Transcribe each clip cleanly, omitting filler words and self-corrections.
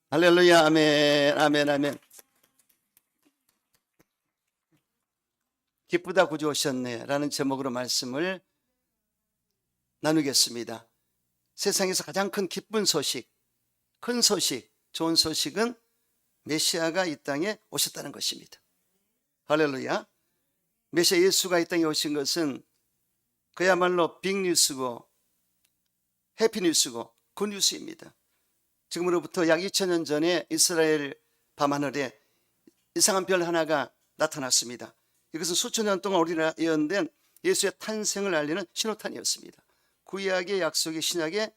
할렐루야. 아멘. 아멘. 아멘. 기쁘다 구주 오셨네 라는 제목으로 말씀을 나누겠습니다. 세상에서 가장 큰 기쁜 소식, 큰 소식, 좋은 소식은 메시아가 이 땅에 오셨다는 것입니다. 할렐루야. 메시아 예수가 이 땅에 오신 것은 그야말로 빅뉴스고 해피뉴스고 굿뉴스입니다. 지금으로부터 약 2000년 전에 이스라엘 밤하늘에 이상한 별 하나가 나타났습니다. 이것은 수천 년 동안 우리나라 예언된 예수의 탄생을 알리는 신호탄이었습니다. 구약의 약속이 신약에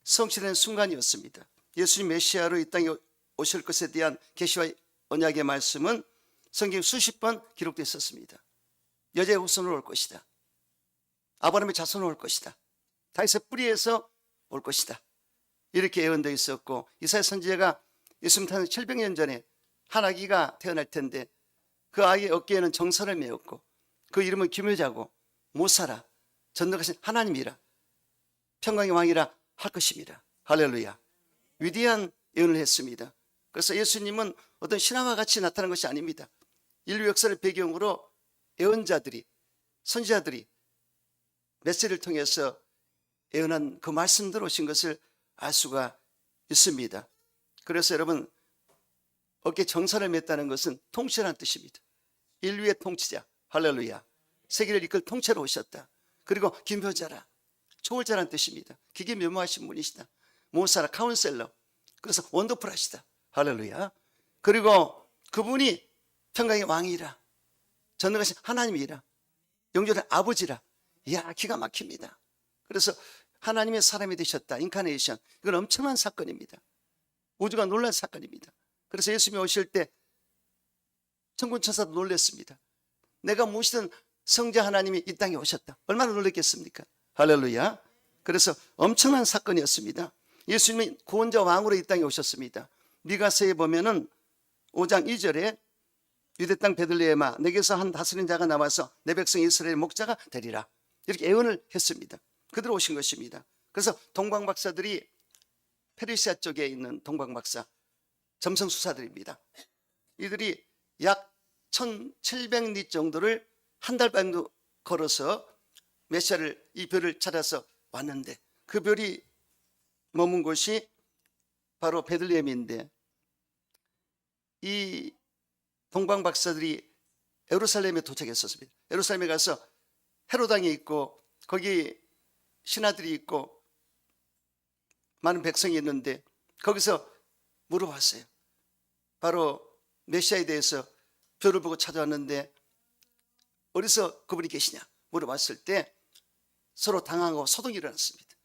성취된 순간이었습니다. 예수님 메시아로 이 땅에 오실 것에 대한 계시와 언약의 말씀은 성경 수십 번 기록되어 있었습니다. 여자의 후손으로 올 것이다. 아브라함의 자손으로 올 것이다. 다윗의 뿌리에서 올 것이다. 이렇게 예언되어 있었고, 이사야 선지자가 예수님 탄생 700년 전에 한 아기가 태어날 텐데 그 아이의 어깨에는 정선을 메었고 그 이름은 기묘자고 못살아 전능하신 하나님이라 평강의 왕이라 할 것입니다. 할렐루야. 위대한 예언을 했습니다. 그래서 예수님은 어떤 신화와 같이 나타난 것이 아닙니다. 인류 역사를 배경으로 예언자들이, 선지자들이 메시지를 통해서 예언한 그 말씀대로 오신 것을 알 수가 있습니다. 그래서 여러분, 어깨 정선을 맸다는 것은 통치라는 뜻입니다. 인류의 통치자, 할렐루야. 세계를 이끌 통치로 오셨다. 그리고 기묘자라, 초월자라는 뜻입니다. 기계 묘모하신 분이시다. 모사라, 카운셀러, 그래서 원더풀하시다. 할렐루야. 그리고 그분이 평강의 왕이라, 전능하신 하나님이라, 영존의 아버지라. 이야, 기가 막힙니다. 그래서 하나님의 사람이 되셨다. 인카네이션. 이건 엄청난 사건입니다. 우주가 놀란 사건입니다. 그래서 예수님이 오실 때 천군 천사도 놀랐습니다. 내가 모시던 성자 하나님이 이 땅에 오셨다. 얼마나 놀랐겠습니까? 할렐루야. 그래서 엄청난 사건이었습니다. 예수님이 구원자 왕으로 이 땅에 오셨습니다. 미가서에 보면은 5장 2절에 유대 땅 베들레헴아, 내게서 한 다스린 자가 나와서 내 백성 이스라엘 목자가 되리라. 이렇게 예언을 했습니다. 그대로 오신 것입니다. 그래서 동방박사들이, 페르시아 쪽에 있는 동방박사 점성수사들입니다. 이들이 약 1700리 정도를 한 달 정도 걸어서 메시아를, 이 별을 찾아서 왔는데 그 별이 머문 곳이 바로 베들레헴인데, 이 동방박사들이 예루살렘에 도착했었습니다. 예루살렘에 가서 헤롯 왕이 있고 거기 신하들이 있고 많은 백성이 있는데 거기서 물어봤어요. 바로 메시아에 대해서 별을 보고 찾아왔는데 어디서 그분이 계시냐 물어봤을 때 서로 당황하고 소동이 일어났습니다.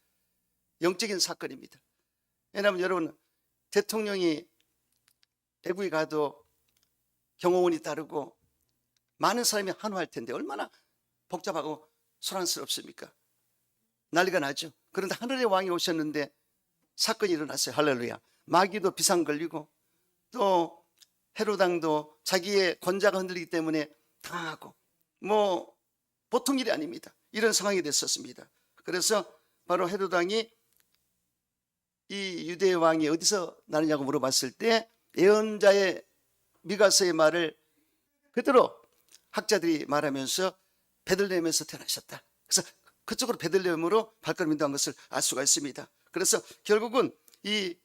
영적인 사건입니다. 왜냐하면 여러분, 대통령이 외국에 가도 경호원이 따르고 많은 사람이 한호할 텐데 얼마나 복잡하고 소란스럽습니까? 난리가 나죠. 그런데 하늘의 왕이 오셨는데 사건이 일어났어요. 할렐루야. 마귀도 비상 걸리고 또 헤롯 왕도 자기의 권자가 흔들리기 때문에 당하고, 뭐 보통 일이 아닙니다. 이런 상황이 됐었습니다. 그래서 바로 헤롯 왕이 이 유대의 왕이 어디서 나느냐고 물어봤을 때 예언자의 미가서의 말을 그대로 학자들이 말하면서 베들레헴에서 태어나셨다. 그래서 그쪽으로 베들레헴으로 발걸음 인도한 것을 알 수가 있습니다. 그래서 결국은 이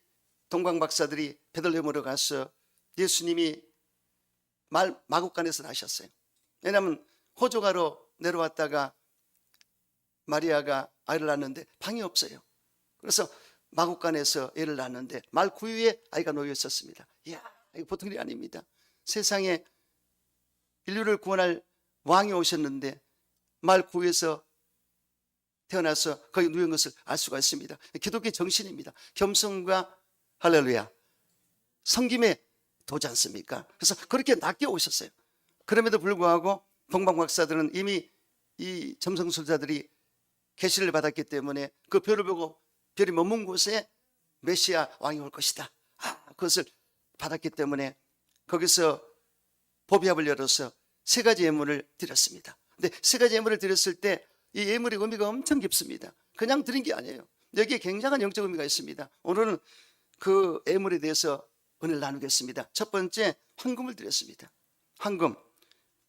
동방박사들이 베들레헴으로 가서 예수님이 마국간에서 나셨어요. 왜냐하면 호조가로 내려왔다가 마리아가 아이를 낳았는데 방이 없어요. 그래서 마국간에서 애를 낳았는데 말 9일에 아이가 놓여 있었습니다. 이야, 이거 보통 일이 아닙니다. 세상에 인류를 구원할 왕이 오셨는데 말 9일에서 태어나서 거기 누운 것을 알 수가 있습니다. 기독교의 정신입니다. 겸손과 할렐루야, 섬김에 도지 않습니까? 그래서 그렇게 낮게 오셨어요. 그럼에도 불구하고 동방박사들은 이미 이 점성술자들이 계시를 받았기 때문에 그 별을 보고 별이 머문 곳에 메시아 왕이 올 것이다, 그것을 받았기 때문에 거기서 보비압을 열어서 세 가지 예물을 드렸습니다. 근데 세 가지 예물을 드렸을 때 이 예물의 의미가 엄청 깊습니다. 그냥 드린 게 아니에요. 여기에 굉장한 영적 의미가 있습니다. 오늘은 그 예물에 대해서 은혜를 나누겠습니다. 첫 번째, 황금을 드렸습니다. 황금.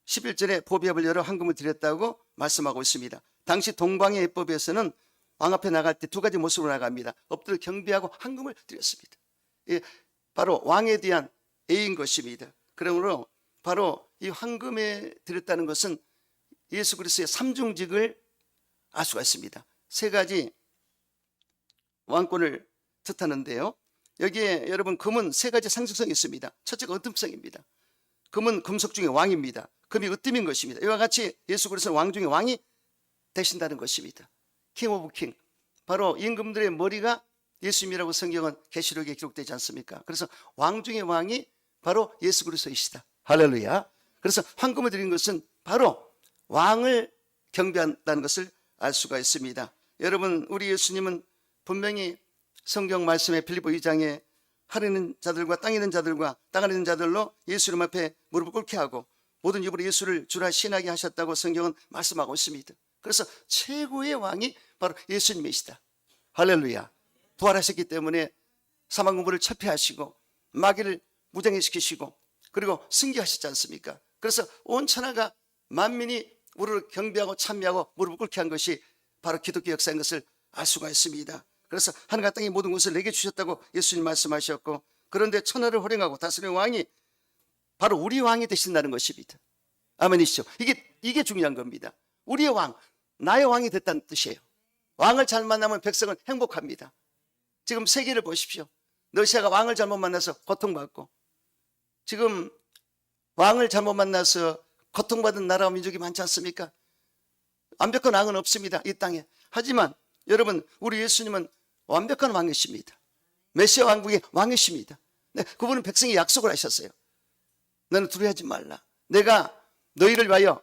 11절에 보비압을 열어 황금을 드렸다고 말씀하고 있습니다. 당시 동방의 예법에서는 왕 앞에 나갈 때 두 가지 모습으로 나갑니다. 엎드려 경배하고 황금을 드렸습니다. 예, 바로 왕에 대한 예인 것입니다. 그러므로 바로 이 황금에 드렸다는 것은 예수 그리스도의 삼중직을 알 수가 있습니다. 세 가지 왕권을 뜻하는데요. 여기에 여러분 금은 세 가지 상징성이 있습니다. 첫째가 으뜸성입니다. 금은 금속 중의 왕입니다. 금이 으뜸인 것입니다. 이와 같이 예수 그리스도는 왕 중의 왕이 되신다는 것입니다. 킹 오브 킹. 바로 임금들의 머리가 예수님이라고 성경은 계시록에 기록되지 않습니까? 그래서 왕 중의 왕이 바로 예수 그리스도이시다. 할렐루야. 그래서 황금을 드린 것은 바로 왕을 경배한다는 것을 알 수가 있습니다. 여러분, 우리 예수님은 분명히 성경 말씀에 빌립보 2장에 하늘 있는 자들과 땅에 있는 자들과 땅 안에 있는 자들로 예수 이름 앞에 무릎을 꿇게 하고 모든 입으로 예수를 주라 신하게 하셨다고 성경은 말씀하고 있습니다. 그래서 최고의 왕이 바로 예수님이시다. 할렐루야. 부활하셨기 때문에 사망공부를 철폐하시고 마귀를 무장해시키시고 그리고 승리하셨지 않습니까? 그래서 온 천하가 만민이 우리를 경배하고 찬미하고 무릎을 꿇게 한 것이 바로 기독교 역사인 것을 알 수가 있습니다. 그래서 하늘과 땅의 모든 것을 내게 주셨다고 예수님 말씀하셨고, 그런데 천하를 호령하고 다스리는 왕이 바로 우리 왕이 되신다는 것입니다. 아멘이시죠? 이게 중요한 겁니다. 우리의 왕, 나의 왕이 됐다는 뜻이에요. 왕을 잘 만나면 백성은 행복합니다. 지금 세계를 보십시오. 러시아가 왕을 잘못 만나서 고통받고, 지금 왕을 잘못 만나서 고통받은 나라와 민족이 많지 않습니까? 완벽한 왕은 없습니다, 이 땅에. 하지만 여러분, 우리 예수님은 완벽한 왕이십니다. 메시아 왕국의 왕이십니다. 네, 그분은 백성에 약속을 하셨어요. 너는 두려워하지 말라. 내가 너희를 위하여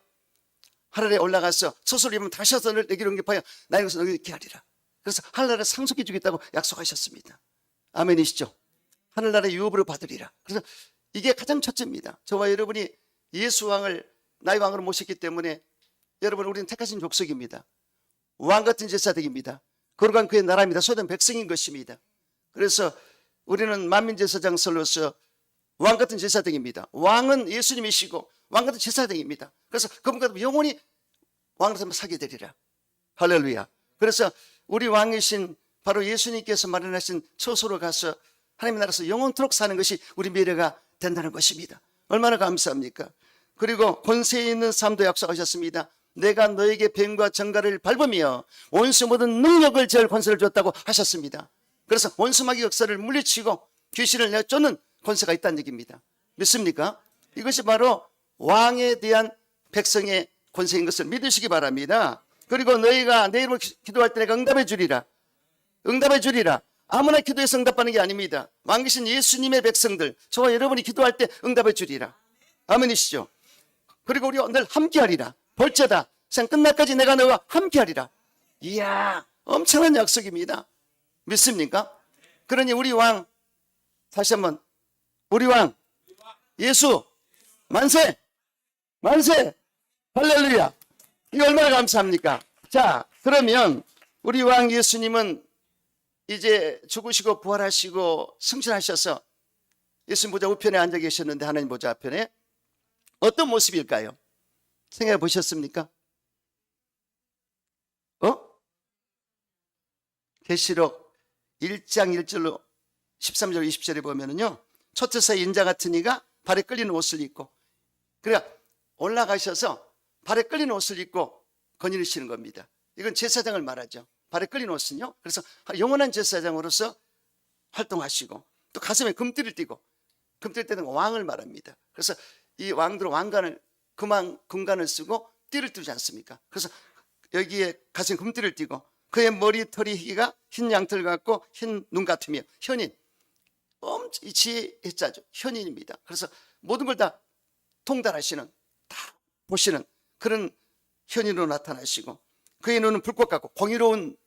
하늘에 올라가서 소설을 입으면 다시 와서 내게로 응답하여 나의 것을 너희를 기다리라. 그래서 하늘나라를 상속해 주겠다고 약속하셨습니다. 아멘이시죠? 하늘나라의 유업으로 받으리라. 그래서 이게 가장 첫째입니다. 저와 여러분이 예수 왕을 나의 왕으로 모셨기 때문에 여러분, 우리는 택하신 족속입니다. 왕 같은 제사장입니다. 거룩한 그의 나라입니다. 소된 백성인 것입니다. 그래서 우리는 만민제사장설로서 왕 같은 제사장입니다. 왕은 예수님이시고 왕 같은 제사장입니다. 그래서 그분과 영원히 왕으로 사게 되리라. 할렐루야. 그래서 우리 왕이신 바로 예수님께서 마련하신 처소로 가서 하나님의 나라에서 영원토록 사는 것이 우리 미래가 된다는 것입니다. 얼마나 감사합니까? 그리고 권세 있는 삶도 약속하셨습니다. 내가 너에게 뱀과 정갈을 밟으며 원수 모든 능력을 제할 권세를 줬다고 하셨습니다. 그래서 원수마귀 역사를 물리치고 귀신을 내쫓는 권세가 있다는 얘기입니다. 믿습니까? 이것이 바로 왕에 대한 백성의 권세인 것을 믿으시기 바랍니다. 그리고 너희가 내 이름으로 기도할 때 내가 응답해 주리라. 응답해 주리라. 아무나 기도해서 응답하는 게 아닙니다. 왕이신 예수님의 백성들, 저와 여러분이 기도할 때 응답해 주리라. 아멘이시죠? 그리고 우리가 늘 함께하리라. 볼지어다 세상 끝날까지 내가 너와 함께하리라. 이야, 엄청난 약속입니다. 믿습니까? 그러니 우리 왕, 다시 한번, 우리 왕 예수 만세, 만세, 할렐루야. 이거 얼마나 감사합니까? 자, 그러면 우리 왕 예수님은 이제 죽으시고 부활하시고 승천하셔서 예수님 보좌 우편에 앉아 계셨는데, 하나님 보좌 앞편에 어떤 모습일까요? 생각해 보셨습니까? 계시록 1장 1절로 13절 20절에 보면은요, 초태서의 인자 같은 이가 발에 끌리는 옷을 입고, 그러니까 올라가셔서 발에 끌리는 옷을 입고 거니시는 겁니다. 이건 제사장을 말하죠. 발에 끌린 옷은요. 그래서 영원한 제사장으로서 활동하시고, 또 가슴에 금띠를 띠고, 금띠를 띠는 왕을 말합니다. 그래서 이 왕들은 왕관을 금관을 쓰고 띠를 띠지 않습니까? 그래서 여기에 가슴에 금띠를 띠고, 그의 머리털이 희가 흰 양털 같고 흰 눈 같으며 현인, 엄청 지혜의 자죠. 현인입니다. 그래서 모든 걸 다 통달하시는, 다 보시는 그런 현인으로 나타나시고, 그의 눈은 불꽃 같고 공의로운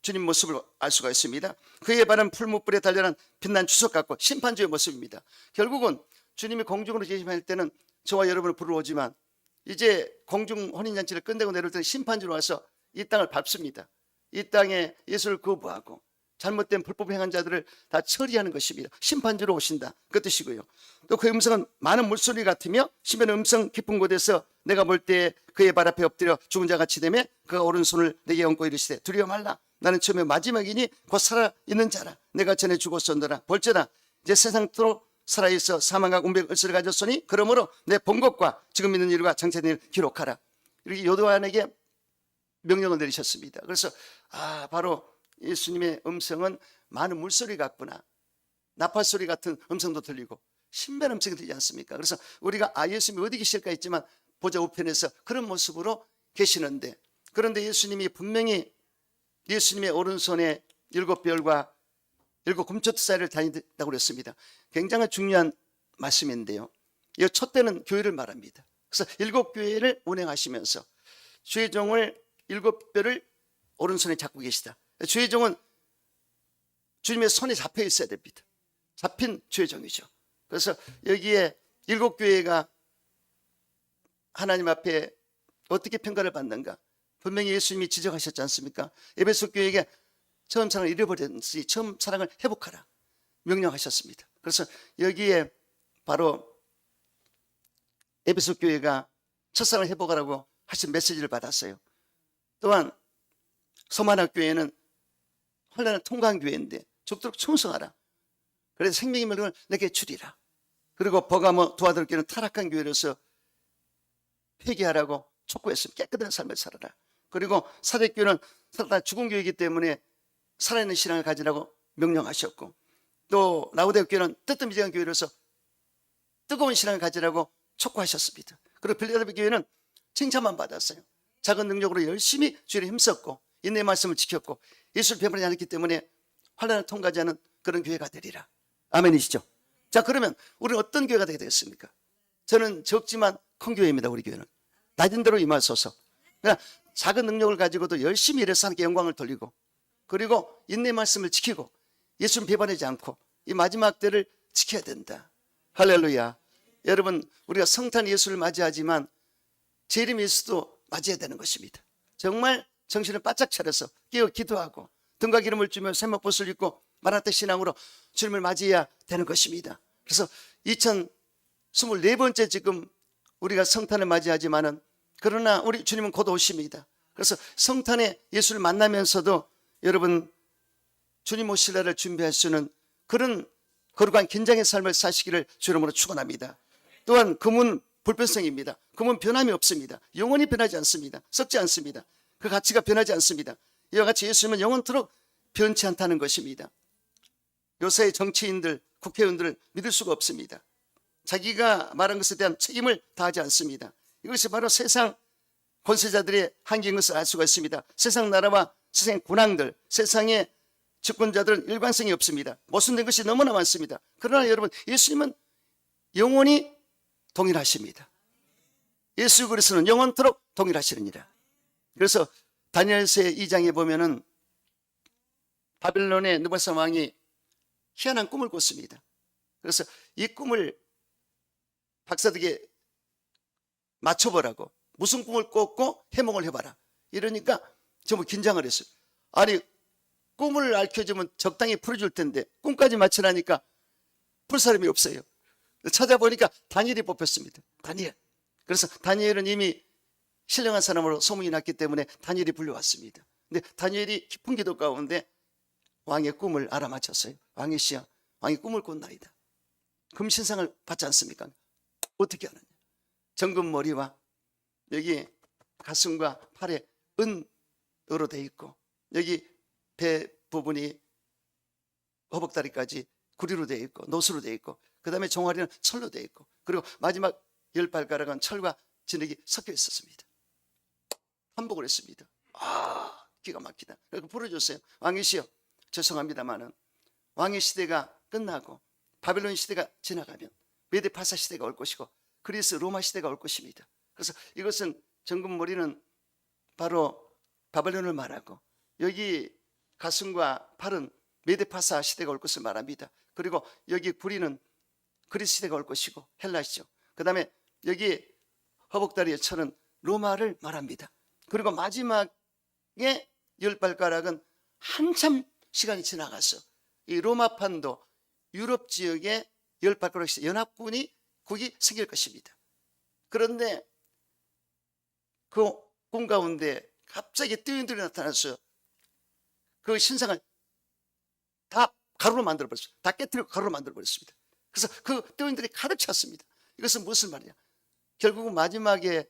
주님 모습을 알 수가 있습니다. 그의 발은 풀무불에 달려난 빛난 주석 같고 심판주의 모습입니다. 결국은 주님이 공중으로 재림할 때는 저와 여러분을 부르러 오지만, 이제 공중 혼인잔치를 끝내고 내려올 때는 심판주로 와서 이 땅을 밟습니다. 이 땅에 예수를 거부하고 잘못된 불법 행한 자들을 다 처리하는 것입니다. 심판주로 오신다 그 뜻이고요. 또 그 음성은 많은 물소리 같으며 심연의 음성 깊은 곳에서 내가 볼 때 그의 발 앞에 엎드려 죽은 자 같이 되매 그가 오른손을 내게 얹고 이르시되 두려워 말라 나는 처음에 마지막이니 곧 살아있는 자라 내가 전에 죽었었노라 볼지라 이제 세상토록 살아있어 사망과 운명의 을쇠를 가졌으니 그러므로 내 본 것과 지금 있는 일과 장차된 일을 기록하라. 이렇게 요한에게 명령을 내리셨습니다. 그래서 바로 예수님의 음성은 많은 물소리 같구나, 나팔소리 같은 음성도 들리고 신비한 음성이 들리지 않습니까? 그래서 우리가 예수님이 어디 계실까 했지만 보좌 우편에서 그런 모습으로 계시는데, 그런데 예수님이 분명히 예수님의 오른손에 7별과 7금초트 사이를 다닌다고 그랬습니다. 굉장히 중요한 말씀인데요, 이 촛대는 교회를 말합니다. 그래서 7교회를 운행하시면서 주의 종을 7별을 오른손에 잡고 계시다. 주의 종은 주님의 손에 잡혀 있어야 됩니다. 잡힌 주의 종이죠. 그래서 여기에 7교회가 하나님 앞에 어떻게 평가를 받는가, 분명히 예수님이 지적하셨지 않습니까? 에베소 교회에게 처음 사랑을 잃어버렸으니 처음 사랑을 회복하라 명령하셨습니다. 그래서 여기에 바로 에베소 교회가 첫사랑을 회복하라고 하신 메시지를 받았어요. 또한 소만학 교회는 환난을 통과한 교회인데 죽도록 충성하라. 그래서 생명의 멸망을 내게 주리라. 그리고 버가모 도아들 교회는 타락한 교회로서 회개하라고 촉구했습니다. 깨끗한 삶을 살아라. 그리고 사대교회는 살다 죽은 교회이기 때문에 살아있는 신앙을 가지라고 명령하셨고, 또 라우디게아 교회는 뜨뜻미지한 교회로서 뜨거운 신앙을 가지라고 촉구하셨습니다. 그리고 빌라델피아 교회는 칭찬만 받았어요. 작은 능력으로 열심히 주의를 힘썼고 인내의 말씀을 지켰고 예수를 배반하지 않았기 때문에 환난을 통과하지 않은 그런 교회가 되리라. 아멘이시죠? 자, 그러면 우리는 어떤 교회가 되게 되겠습니까? 저는 적지만 큰 교회입니다. 우리 교회는 낮은 대로 임하소서. 그냥 작은 능력을 가지고도 열심히 일해서 하나님께 영광을 돌리고, 그리고 인내의 말씀을 지키고 예수를 배반하지 않고 이 마지막 때를 지켜야 된다. 할렐루야. 여러분, 우리가 성탄 예수를 맞이하지만 재림 예수도 맞이해야 되는 것입니다. 정말 정신을 바짝 차려서 깨어 기도하고 등과 기름을 주며 샘옷옷을 입고 마라테 신앙으로 주님을 맞이해야 되는 것입니다. 그래서 2024번째 지금 우리가 성탄을 맞이하지만은, 그러나 우리 주님은 곧 오십니다. 그래서 성탄에 예수를 만나면서도 여러분 주님 오실 날을 준비할 수 있는 그런 거룩한 긴장의 삶을 사시기를 주 이름으로 축원합니다. 또한 금은 불변성입니다. 금은 변함이 없습니다. 영원히 변하지 않습니다. 썩지 않습니다. 그 가치가 변하지 않습니다. 이와 같이 예수님은 영원토록 변치 않다는 것입니다. 요새의 정치인들, 국회의원들을 믿을 수가 없습니다. 자기가 말한 것에 대한 책임을 다하지 않습니다. 이것이 바로 세상 권세자들의 한계인 것을 알 수가 있습니다. 세상 나라와 세상의 군왕들, 세상의 집권자들은 일관성이 없습니다. 모순된 것이 너무나 많습니다. 그러나 여러분, 예수님은 영원히 동일하십니다. 예수 그리스도는 영원토록 동일하시느니라. 그래서 다니엘서 2장에 보면은 바빌론의 느부갓네살 왕이 희한한 꿈을 꿨습니다. 그래서 이 꿈을 박사들에게 맞춰보라고, 무슨 꿈을 꿨고 해몽을 해봐라 이러니까 전부 긴장을 했어요. 아니, 꿈을 알려주면 적당히 풀어줄 텐데 꿈까지 맞추라니까 풀 사람이 없어요. 찾아보니까 다니엘이 뽑혔습니다. 다니엘. 그래서 다니엘은 이미 신령한 사람으로 소문이 났기 때문에 다니엘이 불려왔습니다. 근데 다니엘이 깊은 기도 가운데 왕의 꿈을 알아맞혔어요. 왕이시여, 왕이 꿈을 꿨나이다. 금신상을 받지 않습니까? 어떻게 하느냐? 정금 머리와 여기 가슴과 팔에 은으로 돼 있고, 여기 배 부분이 허벅다리까지 구리로 돼 있고 노수로 돼 있고, 그 다음에 종아리는 철로 돼 있고, 그리고 마지막 10발가락은 철과 진흙이 섞여 있었습니다. 한복을 했습니다. 기가 막히다. 그래서 부르줬어요. 왕이시여, 죄송합니다마는 왕의 시대가 끝나고 바벨론 시대가 지나가면 메데파사 시대가 올 것이고 그리스 로마 시대가 올 것입니다. 그래서 이것은 정금머리는 바로 바벨론을 말하고, 여기 가슴과 팔은 메데파사 시대가 올 것을 말합니다. 그리고 여기 구리는 그리스 시대가 올 것이고 헬라시죠. 그 다음에 여기 허벅다리의 철은 로마를 말합니다. 그리고 마지막에 10발가락은 한참 시간이 지나가서 이 로마판도 유럽 지역에 18개국 연합군이 국이 생길 것입니다. 그런데 그 꿈 가운데 갑자기 뜨윈들이 나타나서 그 신상을 다 가루로 만들어버렸습니다. 다 깨뜨리고 가루로 만들어버렸습니다. 그래서 그 뜨윈들이 가득 찼습니다. 이것은 무슨 말이냐? 결국은 마지막에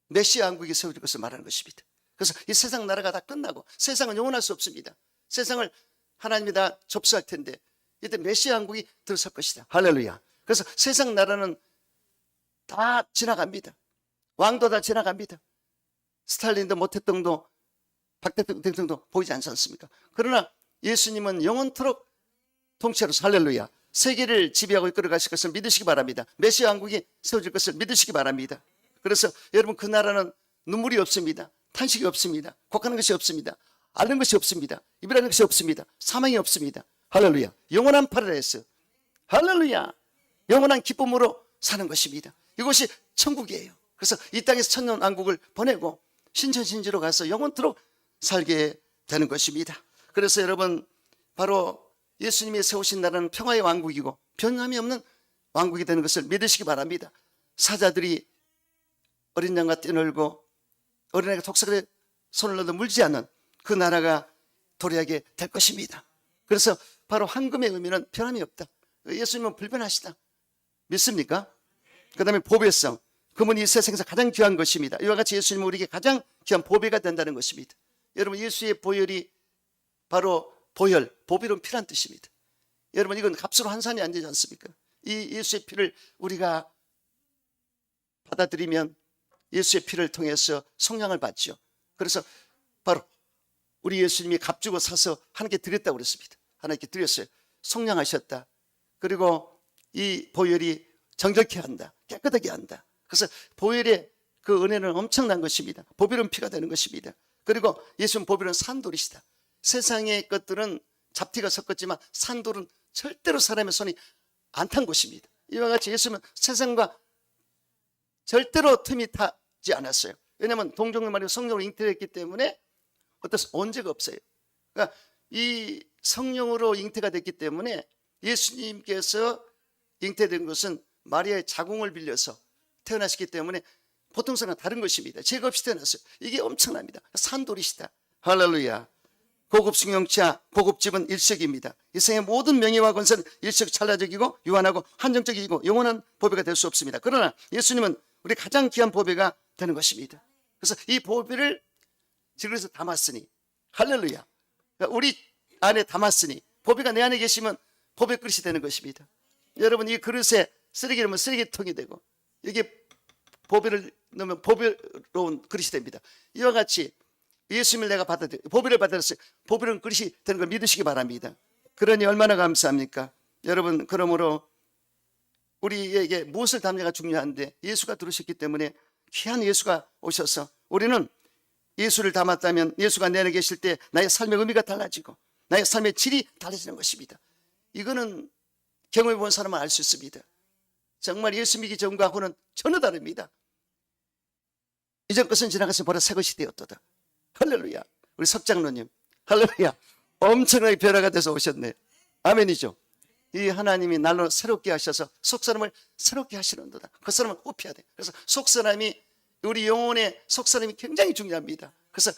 메시아 왕국이 세워질 것을 말하는 것입니다. 그래서 이 세상 나라가 다 끝나고 세상은 영원할 수 없습니다. 세상을 하나님이 다 접수할 텐데 이때 메시아 왕국이 들어설 것이다. 할렐루야. 그래서 세상 나라는 다 지나갑니다. 왕도 다 지나갑니다. 스탈린도 모태똥도 박대통령도 보이지 않지 않습니까? 그러나 예수님은 영원토록 통치하로서 할렐루야. 세계를 지배하고 이끌어 가실 것을 믿으시기 바랍니다. 메시아 왕국이 세워질 것을 믿으시기 바랍니다. 그래서 여러분 그 나라는 눈물이 없습니다. 탄식이 없습니다. 곡하는 것이 없습니다. 앓는 것이 없습니다. 이별하는 것이 없습니다. 사망이 없습니다. 할렐루야. 영원한 파라다이스. 할렐루야. 영원한 기쁨으로 사는 것입니다. 이것이 천국이에요. 그래서 이 땅에서 천년 왕국을 보내고 신천신지로 가서 영원토록 살게 되는 것입니다. 그래서 여러분 바로 예수님이 세우신 나라는 평화의 왕국이고 변함이 없는 왕국이 되는 것을 믿으시기 바랍니다. 사자들이 어린 양과 뛰놀고 어린아이가 독사에 손을 넣어도 물지 않는 그 나라가 도래하게 될 것입니다. 그래서 바로 황금의 의미는 변함이 없다. 예수님은 불변하시다. 믿습니까? 그 다음에 보배성. 그분이 이 세상에서 가장 귀한 것입니다. 이와 같이 예수님은 우리에게 가장 귀한 보배가 된다는 것입니다. 여러분 예수의 보혈이 바로 보혈, 보배로운 피란 뜻입니다. 여러분 이건 값으로 환산이 안 되지 않습니까? 이 예수의 피를 우리가 받아들이면 예수의 피를 통해서 성령을 받죠. 그래서 바로 우리 예수님이 값주고 사서 하나님께 드렸다고 그랬습니다. 하나님께 드렸어요. 성령하셨다. 그리고 이 보혈이 정결케 한다. 깨끗하게 한다. 그래서 보혈의 그 은혜는 엄청난 것입니다. 보배로운 피가 되는 것입니다. 그리고 예수는 보배로운 산돌이시다. 세상의 것들은 잡티가 섞었지만 산돌은 절대로 사람의 손이 안 탄 것입니다. 이와 같이 예수는 세상과 절대로 틈이 타지 않았어요. 왜냐하면 동정을 말이고 성령으로 잉태됐기 때문에 어떤 언제가 없어요. 그러니까 이 성령으로 잉태가 됐기 때문에 예수님께서 잉태된 것은 마리아의 자궁을 빌려서 태어나시기 때문에 보통 사람과 다른 것입니다. 죄가 없이 태어났어요. 이게 엄청납니다. 산돌이시다. 할렐루야. 고급 승용차, 고급집은 일시적입니다. 이 세상의 모든 명예와 권세는 일시적 찰나적이고 유한하고 한정적이고 영원한 보배가 될 수 없습니다. 그러나 예수님은 우리 가장 귀한 보배가 되는 것입니다. 그래서 이 보배를 지그릇에 담았으니 할렐루야. 우리 안에 담았으니 보배가 내 안에 계시면 보배 그릇이 되는 것입니다. 여러분 이 그릇에 쓰레기 넣으면 쓰레기통이 되고 여기에 보배를 넣으면 보배로운 그릇이 됩니다. 이와 같이 예수님을 내가 받아들여 보배를 받았어요. 보배로운 그릇이 되는 걸 믿으시기 바랍니다. 그러니 얼마나 감사합니까? 여러분 그러므로 우리에게 무엇을 담냐가 중요한데 예수가 들어오셨기 때문에 귀한 예수가 오셔서 우리는 예수를 담았다면 예수가 내 안에 계실 때 나의 삶의 의미가 달라지고 나의 삶의 질이 달라지는 것입니다. 이거는 경험해 본 사람은 알 수 있습니다. 정말 예수 믿기 전과 후는 전혀 다릅니다. 이전 것은 지나가서 보라 새 것이 되었도다. 할렐루야. 우리 석장로님 할렐루야. 엄청나게 변화가 돼서 오셨네요. 아멘이죠. 이 하나님이 날로 새롭게 하셔서 속사람을 새롭게 하시는도다. 겉사람은 굽혀야 돼. 그래서 속사람이 우리 영혼의 속사람이 굉장히 중요합니다. 그래서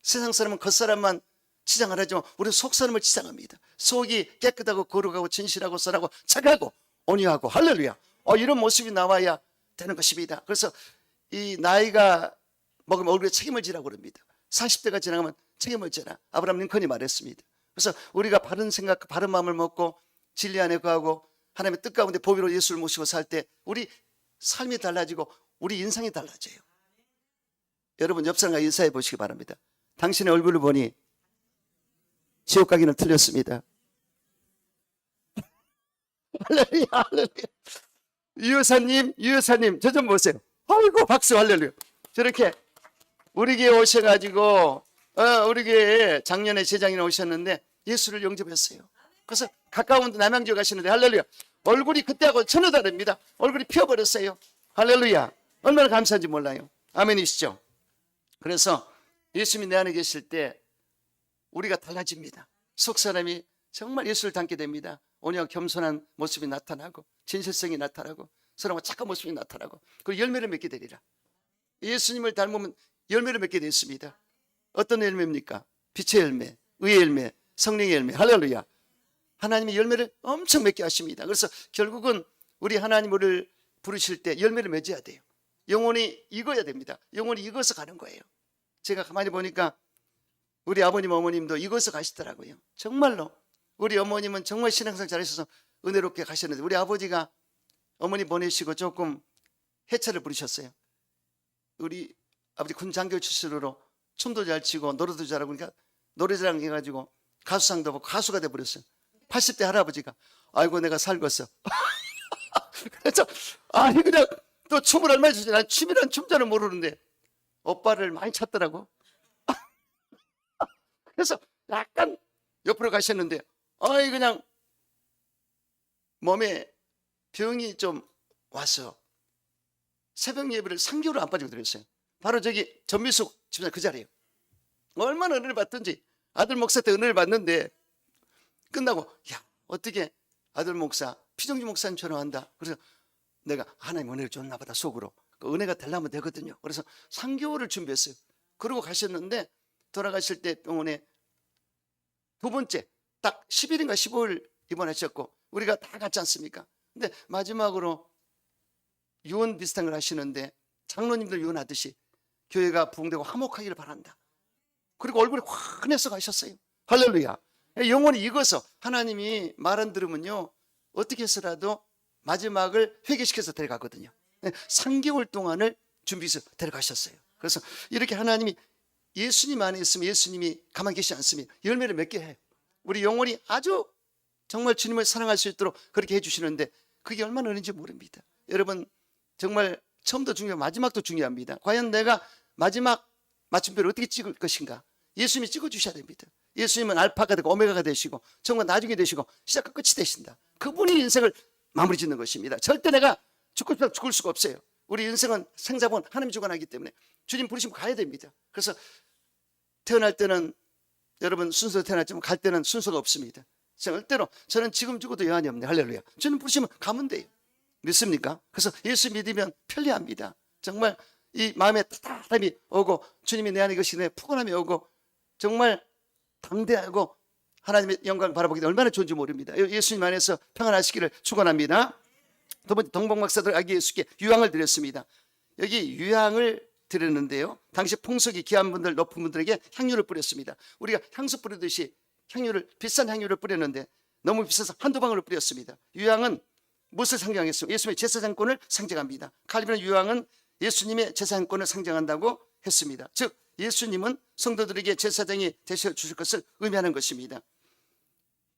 세상 사람은 겉사람만 치장을 하지만 우리는 속사람을 치장합니다. 속이 깨끗하고 거룩하고 진실하고 선하고 착하고 온유하고 할렐루야. 이런 모습이 나와야 되는 것입니다. 그래서 이 나이가 먹으면 얼굴에 책임을 지라고 그럽니다. 40대가 지나가면 책임을 져라. 아브라함 링컨이 말했습니다. 그래서 우리가 바른 생각, 바른 마음을 먹고 진리 안에 거하고 하나님의 뜻 가운데 보배로 예수를 모시고 살 때 우리 삶이 달라지고 우리 인상이 달라져요. 여러분 옆 사람과 인사해 보시기 바랍니다. 당신의 얼굴을 보니 지옥 가기는 틀렸습니다. 할렐루야, 할렐루야. 유 여사님, 저 좀 보세요. 아이고, 박수, 할렐루야. 저렇게 우리 교회 오셔가지고, 우리 교회에 작년에 제장이 오셨는데 예수를 영접했어요. 그래서 가까운 남양주 가시는데, 할렐루야. 얼굴이 그때하고 전혀 다릅니다. 얼굴이 피어버렸어요. 할렐루야. 얼마나 감사한지 몰라요. 아멘이시죠? 그래서 예수님이 내 안에 계실 때 우리가 달라집니다. 속 사람이 정말 예수를 닮게 됩니다. 온유하고 겸손한 모습이 나타나고 진실성이 나타나고 사람과 착한 모습이 나타나고 그 열매를 맺게 되리라. 예수님을 닮으면 열매를 맺게 되었습니다. 어떤 열매입니까? 빛의 열매, 의의 열매, 성령의 열매. 할렐루야. 하나님의 열매를 엄청 맺게 하십니다. 그래서 결국은 우리 하나님을 부르실 때 열매를 맺어야 돼요. 영혼이 익어야 됩니다. 영혼이 익어서 가는 거예요. 제가 가만히 보니까 우리 아버님 어머님도 익어서 가시더라고요. 정말로 우리 어머님은 정말 신앙생활 잘하셔서 은혜롭게 가셨는데 우리 아버지가 어머니 보내시고 조금 해차를 부르셨어요. 우리 아버지 군 장교 출신으로 춤도 잘 추고 노래도 잘하고 그러니까 노래자랑 해가지고 가수상도 받고 가수가 돼버렸어요. 80대 할아버지가 아이고 내가 살겄어. 그래서 아니 그냥 또 춤을 얼마나 추지 난 춤이란 춤자를 모르는데 오빠를 많이 찾더라고. 그래서 약간 옆으로 가셨는데 아이 그냥 몸에 병이 좀 와서 새벽 예배를 3개월 안 빠지고 드렸어요. 바로 저기 전미숙 집사 그 자리에요. 얼마나 은혜를 받든지 아들 목사 때 은혜를 받는데 끝나고 야 어떻게 아들 목사 피정지 목사님처럼 한다. 그래서 내가 하나님 은혜를 줬나 보다 속으로. 그 은혜가 되려면 되거든요. 그래서 3개월을 준비했어요. 그러고 가셨는데 돌아가실 때 병원에 두 번째 딱 10일인가 15일 입원하셨고 우리가 다 갔지 않습니까? 근데 마지막으로 유언 비슷한 걸 하시는데 장로님들 유언하듯이 교회가 부흥되고 화목하기를 바란다. 그리고 얼굴이 환해서 가셨어요. 할렐루야. 영혼이 익어서 하나님이 말 안 들으면요 어떻게 해서라도 마지막을 회개시켜서 데려가거든요. 3개월 동안을 준비해서 데려가셨어요. 그래서 이렇게 하나님이 예수님 안에 있으면 예수님이 가만히 계시지 않습니다. 열매를 맺게 해요. 우리 영혼이 아주 정말 주님을 사랑할 수 있도록 그렇게 해주시는데 그게 얼마나 은혜인지 모릅니다. 여러분 정말 처음도 중요하고 마지막도 중요합니다. 과연 내가 마지막 맞춤표를 어떻게 찍을 것인가? 예수님이 찍어주셔야 됩니다. 예수님은 알파가 되고 오메가가 되시고 정말 나중에 되시고 시작과 끝이 되신다. 그분이 인생을 마무리 짓는 것입니다. 절대 내가 죽고 싶다 죽을 수가 없어요. 우리 인생은 생사본 하나님이 주관하기 때문에 주님 부르시면 가야 됩니다. 그래서 태어날 때는 여러분 순서로 태어났지만 갈 때는 순서가 없습니다. 절대로 저는 지금 죽어도 여한이 없네. 할렐루야. 주님 부르시면 가면 돼요. 믿습니까? 그래서 예수 믿으면 편리합니다. 정말 이 마음에 따뜻함이 오고 주님이 내 안에 계시네 푸근함이 오고 정말 담대하고 하나님의 영광을 바라보기 때문에 얼마나 좋은지 모릅니다. 예수님 안에서 평안하시기를 축원합니다. 두 번째 동방박사들 아기 예수께 유향을 드렸습니다. 여기 유향을 드렸는데요. 당시 풍속이 귀한 분들 높은 분들에게 향유를 뿌렸습니다. 우리가 향수 뿌리듯이 향유를 비싼 향유를 뿌렸는데 너무 비싸서 한두 방울을 뿌렸습니다. 유향은 무엇을 상징하겠습니까? 예수님의 제사장권을 상징합니다. 칼빈은 유향은 예수님의 제사장권을 상징한다고 했습니다. 즉 예수님은 성도들에게 제사장이 되셔 주실 것을 의미하는 것입니다.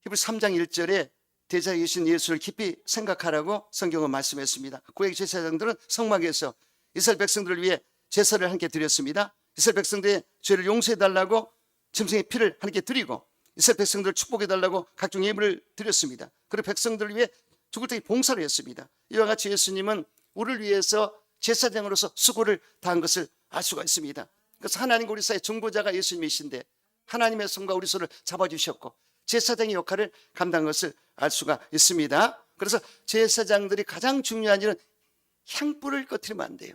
히브리서 3장 1절에 대자에 계신 예수를 깊이 생각하라고 성경은 말씀했습니다. 구약 제사장들은 성막에서 이스라엘 백성들을 위해 제사를 함께 드렸습니다. 이스라엘 백성들의 죄를 용서해달라고 짐승의 피를 함께 드리고 이스라엘 백성들을 축복해달라고 각종 예물을 드렸습니다. 그리고 백성들을 위해 죽을 때까지 봉사를 했습니다. 이와 같이 예수님은 우리를 위해서 제사장으로서 수고를 다한 것을 알 수가 있습니다. 그래서 하나님과 우리 사이의 중보자가 예수님이신데 하나님의 손과 우리 손을 잡아주셨고 제사장의 역할을 감당한 것을 알 수가 있습니다. 그래서 제사장들이 가장 중요한 일은 향불을 꺼트리면 안 돼요.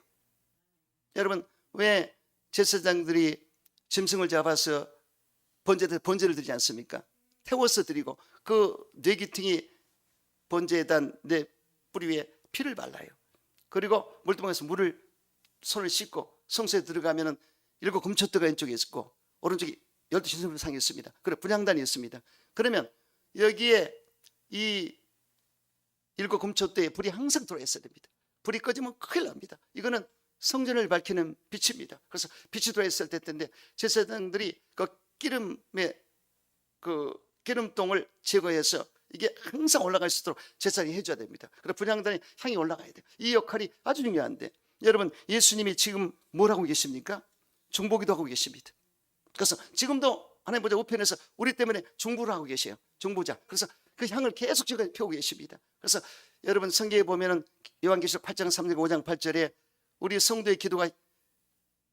여러분 왜 제사장들이 짐승을 잡아서 번제를 드리지 않습니까? 태워서 드리고 그 뇌기퉁이 번제에다 내 뿌리 위에 피를 발라요. 그리고 물두멍에서 물을 손을 씻고 성소에 들어가면은 7 금초대가 왼쪽에 있고 오른쪽에 12 신선상이 있습니다. 그리고 분향단이 있습니다. 그러면 여기에 이 7 금초대에 불이 항상 들어와 있어야 됩니다. 불이 꺼지면 큰일 납니다. 이거는 성전을 밝히는 빛입니다. 그래서 빛이 들어와 있을 때인데 제사장들이 그 기름의 그 기름동을 제거해서 이게 항상 올라갈 수 있도록 제사장이 해줘야 됩니다. 그래서 분향단에 향이 올라가야 돼요. 이 역할이 아주 중요한데 여러분 예수님이 지금 뭘 하고 계십니까? 중보기도 하고 계십니다. 그래서 지금도 하나님 보좌 우편에서 우리 때문에 중보를 하고 계세요. 중보자. 그래서 그 향을 계속 지금 펴고 계십니다. 그래서 여러분 성경에 보면은 요한계시록 8장 3절 5장 8절에 우리 성도의 기도가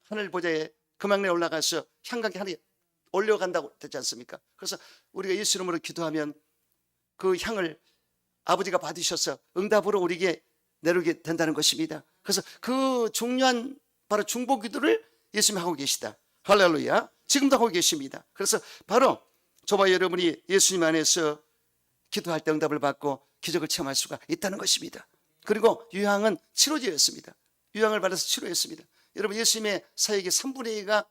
하늘 보좌에 금왕래에 올라가서 향각이 하늘에 올려간다고 되지 않습니까? 그래서 우리가 예수 이름으로 기도하면 그 향을 아버지가 받으셔서 응답으로 우리에게 내려오게 된다는 것입니다. 그래서 그 중요한 바로 중보 기도를 예수님이 하고 계시다. 할렐루야. 지금도 하고 계십니다. 그래서 바로 저와 여러분이 예수님 안에서 기도할 때 응답을 받고 기적을 체험할 수가 있다는 것입니다. 그리고 유향은 치료제였습니다. 유향을 받아서 치료했습니다. 여러분, 예수님의 사역의 3분의 2가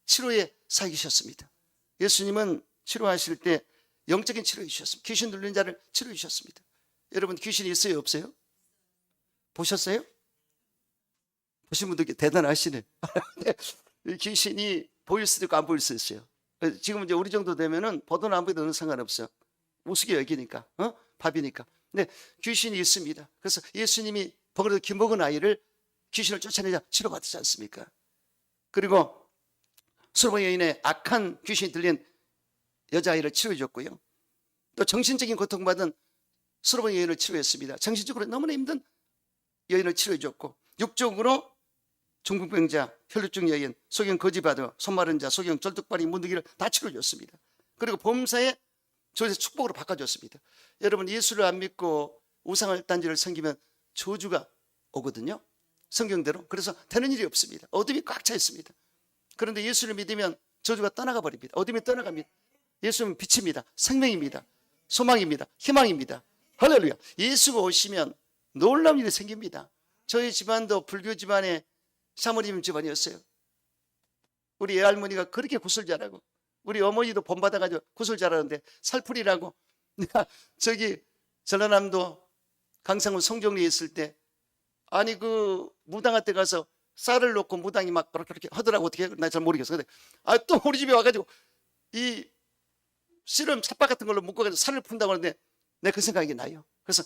치료의 사역이셨습니다. 예수님은 치료하실 때 영적인 치료해 주셨습니다. 귀신 들린 자를 치료해 주셨습니다. 여러분, 귀신이 있어요, 없어요? 보셨어요? 보신 분들 대단하시네. 귀신이 보일 수도 있고 안 보일 수도 있어요. 지금 이제 우리 정도 되면은 보든 안 보든 상관없어요. 우습게 여기니까, 밥이니까. 근데 귀신이 있습니다. 그래서 예수님이 버그로 기먹은 아이를 귀신을 쫓아내자 치료받지 않습니까? 그리고 수르바의 여인의 악한 귀신이 들린 여자아이를 치료해 줬고요. 또 정신적인 고통받은 수르바의 여인을 치료했습니다. 정신적으로 너무나 힘든 여인을 치료해 줬고, 육적으로 중풍병자, 혈루증 여인, 소경 거지바드, 손마른 자, 소경 절뚝발이 문득이를 다 치료해 줬습니다. 그리고 범사에 저에서 축복으로 바꿔줬습니다. 여러분, 예수를 안 믿고 우상을 단지를 섬기면 저주가 오거든요. 성경대로. 그래서 되는 일이 없습니다. 어둠이 꽉 차 있습니다. 그런데 예수를 믿으면 저주가 떠나가 버립니다. 어둠이 떠나갑니다. 예수는 빛입니다. 생명입니다. 소망입니다. 희망입니다. 할렐루야. 예수가 오시면 놀라운 일이 생깁니다. 저희 집안도 불교 집안의 사모님 집안이었어요. 우리 애할머니가 그렇게 구슬 잘하고, 우리 어머니도 본받아가지고 구슬 잘하는데 살풀이라고. 내가 저기 전라남도 강상군 성정리에 있을 때, 아니 그 무당한 때 가서 쌀을 놓고 무당이 막 그렇게 하더라고. 어떻게 나 잘 모르겠어. 근데 또 우리 집에 와가지고 이 씨름 찻밥 같은 걸로 묶어가지고 살을 푼다고 하는데 내가 그 생각이 나요. 그래서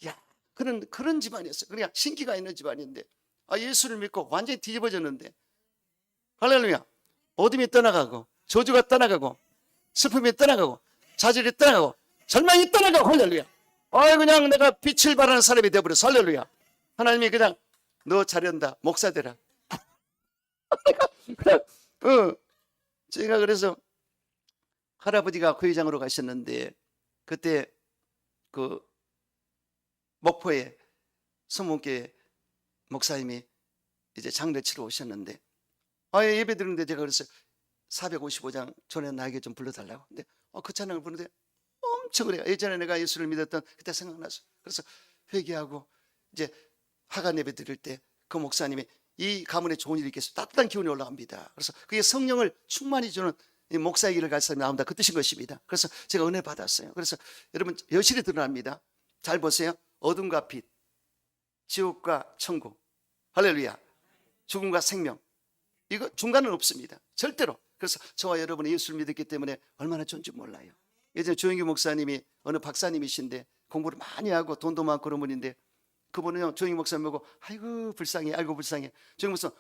야, 그런 집안이었어요. 그러니까 신기가 있는 집안인데 예수를 믿고 완전히 뒤집어졌는데, 할렐루야. 어둠이 떠나가고 저주가 떠나가고 슬픔이 떠나가고 좌절이 떠나가고 절망이 떠나가고, 할렐루야. 그냥 내가 빛을 발하는 사람이 되어버렸어. 할렐루야. 하나님이 그냥 너 잘한다, 목사 되라. 제가 그래서 할아버지가 구회장으로 가셨는데, 그때 그 목포에 성문교회 목사님이 이제 장례 치러 오셨는데, 예배 드리는데 제가 그래서 455장 전에 나에게 좀 불러달라고. 근데 그 찬양을 부르는데 엄청 그래요. 예전에 내가 예수를 믿었던 그때 생각나서. 그래서 회개하고 이제 화관 예배 드릴 때 그 목사님이 이 가문에 좋은 일이 있겠어, 따뜻한 기운이 올라갑니다. 그래서 그게 성령을 충만히 주는 목사의 길을 갈 사람이 나온다, 그 뜻인 것입니다. 그래서 제가 은혜 받았어요. 그래서 여러분, 여실히 드러납니다. 잘 보세요. 어둠과 빛, 지옥과 천국, 할렐루야. 죽음과 생명, 이거 중간은 없습니다. 절대로. 그래서 저와 여러분이 예수를 믿었기 때문에 얼마나 좋은지 몰라요. 예전에 조영규 목사님이 어느 박사님이신데 공부를 많이 하고 돈도 많고 그런 분인데, 그분은요 조영규 목사님 보고 아이고 불쌍해, 아이고 불쌍해. 조영규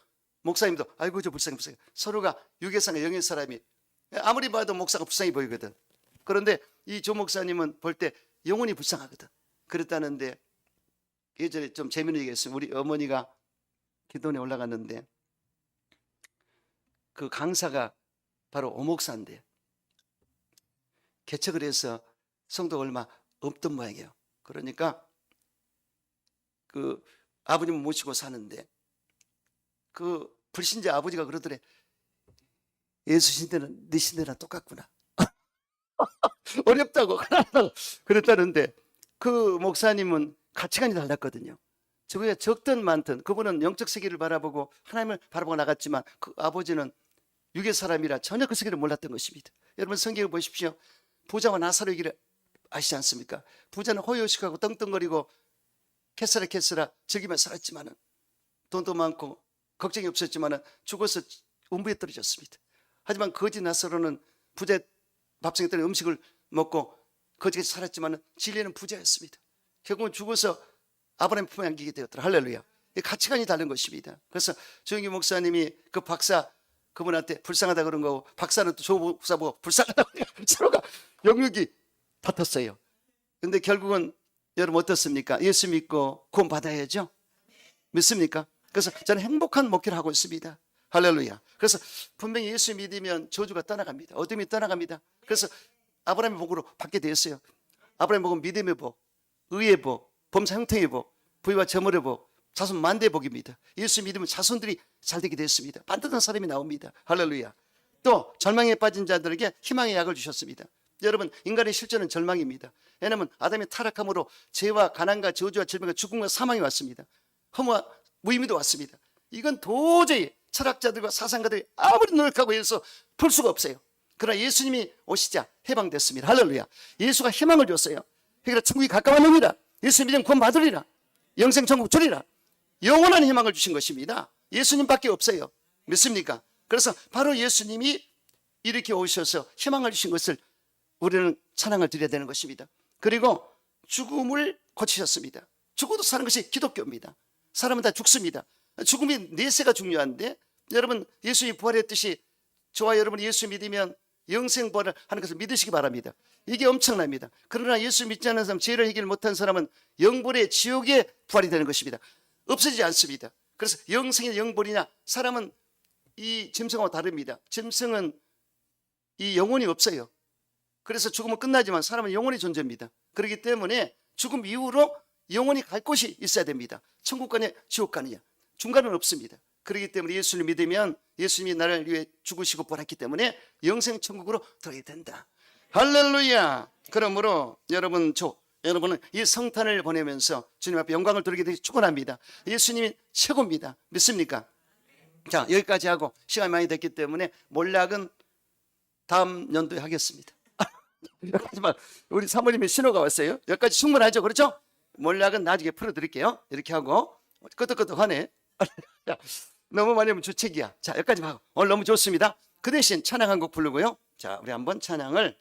목사님도 아이고 저 불쌍해, 불쌍해. 서로가 유괴상의 영의 사람이 아무리 봐도 목사가 불쌍해 보이거든. 그런데 이 조 목사님은 볼 때 영혼이 불쌍하거든. 그랬다는데, 예전에 좀 재미있는 얘기가 있어요. 우리 어머니가 기도원에 올라갔는데 그 강사가 바로 오목사인데 개척을 해서 성도가 얼마 없던 모양이에요. 그러니까 그 아버님을 모시고 사는데 그 불신자 아버지가 그러더래. 예수 신대는 네 신대랑 똑같구나. 어렵다고 그랬다는데, 그 목사님은 가치관이 달랐거든요. 저게 적든 많든 그분은 영적 세계를 바라보고 하나님을 바라보고 나갔지만, 그 아버지는 유괴 사람이라 전혀 그 세계를 몰랐던 것입니다. 여러분, 성경을 보십시오. 부자와 나사로의 길을 아시지 않습니까? 부자는 호요식하고 떵떵거리고 캐스라 즐기며 살았지만은, 돈도 많고 걱정이 없었지만은 죽어서 음부에 떨어졌습니다. 하지만 거지 나사로는 부자 밥상에 떨어진 음식을 먹고 거지같이 살았지만은 진리는 부자였습니다. 결국은 죽어서 아브라함 품에 안기게 되었더라. 할렐루야. 가치관이 다른 것입니다. 그래서 조영규 목사님이 그 박사 그분한테 불쌍하다 그런 거고, 박사는 또 조 목사 보고 불쌍하다고 서로가 영역이 다퉜어요. 근데 결국은 여러분 어떻습니까? 예수 믿고 구원 받아야죠. 믿습니까? 그래서 저는 행복한 목회를 하고 있습니다. 할렐루야. 그래서 분명히 예수 믿으면 저주가 떠나갑니다. 어둠이 떠나갑니다. 그래서 아브라함의 복으로 받게 되었어요. 아브라함의 복은 믿음의 복, 의의 복, 범사 형통의 복, 부유와 재물의 복, 자손 만대의 복입니다. 예수 믿으면 자손들이 잘 되게 됐습니다. 반듯한 사람이 나옵니다. 할렐루야. 또 절망에 빠진 자들에게 희망의 약을 주셨습니다. 여러분, 인간의 실존은 절망입니다. 왜냐하면 아담의 타락함으로 죄와 가난과 저주와 질병과 죽음과 사망이 왔습니다. 허무와 무의미도 왔습니다. 이건 도저히 철학자들과 사상가들이 아무리 노력하고 해서 풀 수가 없어요. 그러나 예수님이 오시자 해방됐습니다. 할렐루야. 예수가 희망을 줬어요. 그러니까 천국이 가까웠느니라. 예수 믿으면 구원 받으리라. 영생 천국 주리라. 영원한 희망을 주신 것입니다. 예수님밖에 없어요. 믿습니까? 그래서 바로 예수님이 이렇게 오셔서 희망을 주신 것을 우리는 찬양을 드려야 되는 것입니다. 그리고 죽음을 고치셨습니다. 죽어도 사는 것이 기독교입니다. 사람은 다 죽습니다. 죽음이 내세가 중요한데, 여러분 예수님이 부활했듯이 저와 여러분 예수 믿으면 영생 부활을 하는 것을 믿으시기 바랍니다. 이게 엄청납니다. 그러나 예수 믿지 않는 사람, 죄를 해결 못한 사람은 영벌의 지옥에 부활이 되는 것입니다. 없어지지 않습니다. 그래서 영생이냐 영벌이냐, 사람은 이 짐승하고 다릅니다. 짐승은 이 영혼이 없어요. 그래서 죽으면 끝나지만 사람은 영혼의 존재입니다. 그렇기 때문에 죽음 이후로 영혼이 갈 곳이 있어야 됩니다. 천국 가냐 지옥 가느냐, 중간은 없습니다. 그렇기 때문에 예수를 믿으면 예수님이 나를 위해 죽으시고 부활했기 때문에 영생 천국으로 들어가야 된다. 할렐루야. 그러므로 여러분은 이 성탄을 보내면서 주님 앞에 영광을 돌리게 되기 축원합니다. 예수님이 최고입니다. 믿습니까? 자, 여기까지 하고 시간이 많이 됐기 때문에 몰락은 다음 연도에 하겠습니다. 하지만 우리 사모님의 신호가 왔어요. 여기까지 충분하죠? 그렇죠? 몰락은 나중에 풀어드릴게요. 이렇게 하고 끄덕끄덕하네. 너무 많이 하면 주책이야. 자, 여기까지 하고 오늘 너무 좋습니다. 그 대신 찬양 한 곡 부르고요. 자, 우리 한번 찬양을